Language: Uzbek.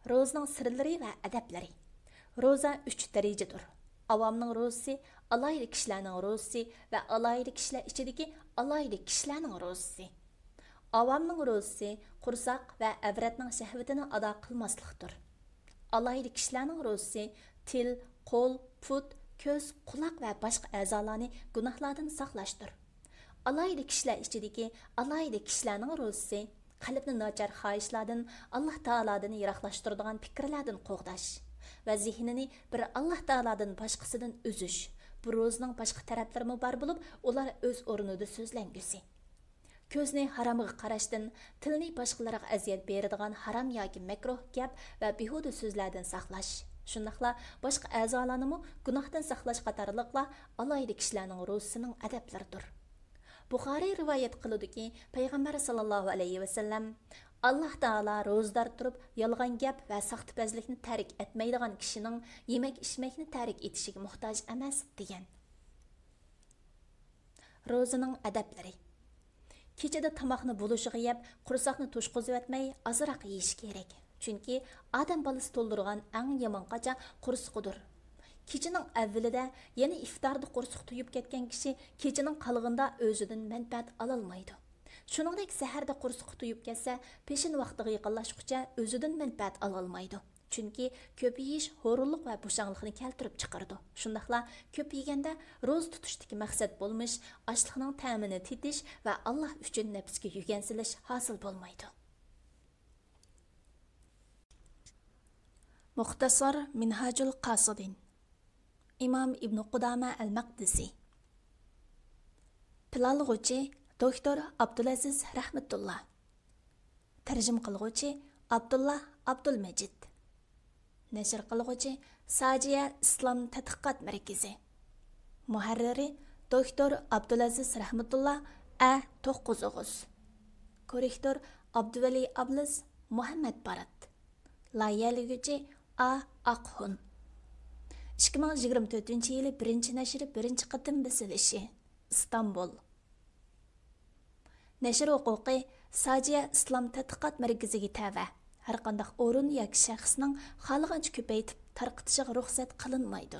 Ro'zaning sirlari va adablari. Ro'za 3 darajadir. Avamning ro'zasi, alayli kishilarning ro'zasi va alayli kishilar ichidagi alayli kishilarning ro'zasi. Avamning ro'zasi qursoq va avratning shahvatini ado qilmaslikdir. Alayli kishilarning ro'zasi til, qo'l, put, ko'z, quloq va boshqa a'zolarni gunohlardan saqlashdir. Alayli kishilar ichidagi alayli kishilarning ro'zasi qalbni nochar xohishlardan, Alloh taolodan yiroqlashtiradigan fikrlardan qo'g'dash va zehnini bir Alloh taolodan boshqasidan uzish. Bu ro'zning boshqa taraflari bor bo'lib, ular o'z o'rnida so'zlangusi. Ko'zni haromga qarashdan, tilni boshqalarga aziyat beradigan harom yoki makruh gap va behuda so'zlardan saqlash. Shundaqla boshqa a'zolarni gunohdan saqlash qatorliqlar alayli kishilarning ro'zasining adablaridir. Buxoriy rivoyat qiludiki, payg'ambar sallallohu alayhi vasallam Alloh taolo ro'zdor turib yolg'on gap va saxtipazlikni tark etmaydigan kishining yemak-ichmakni tark etishiga muhtoj emas degan. Ro'zaning adablari. Kechada tomoqni bo'lishiga yeb, qursoqni to'shqizib etmay, ozroq yeyish kerak. Chunki odam bolasi to'ldirgan eng yomon qacha qursiqidir. Kechining avvalida, yana iftorda qursiq tuyib ketgan kishi kechining qolg'inda o'zidan manfaat ola olmaydi. Shuningdek, saharda qursiq tuyib ketsa, peshin vaqtiga yaqinlashguncha o'zidan manfaat ola olmaydi. Chunki ko'p yeyish horunliq va bo'shanglikni keltirib chiqardi. Shundaqla ko'p yeganda ro'z tutishdagi maqsad bo'lmish, ochliqning ta'mini tetish va Alloh uchun nafsga yugansilish hosil bo'lmaydi. Muxtasar Minhajul Qasidin. İmam İbn Qudama al-Maqdisi. Pilalg'uchi Doktor Abdulaziz Rahmatullah. Tarjim qilg'uchi Abdullah Abdulmajid. Nashr qilg'uchi Sajiya Islom Tadqiqot Markazi. Muharriri Doktor Abdulaziz Rahmatullah A9. Korrektor Abduvali Ablis Muhammad Barat. Layihalaguchi A Aqhun. 2024 yılı 1. nəşri 1. qatım basilishi İstanbul. Nəşr huquqi Sajiya İslam Tadqiqot Markaziga tava. Har qandaq o'rin yoki shaxsning xohlagancha ko'paytib tarqatishiga ruxsat qilinmaydi.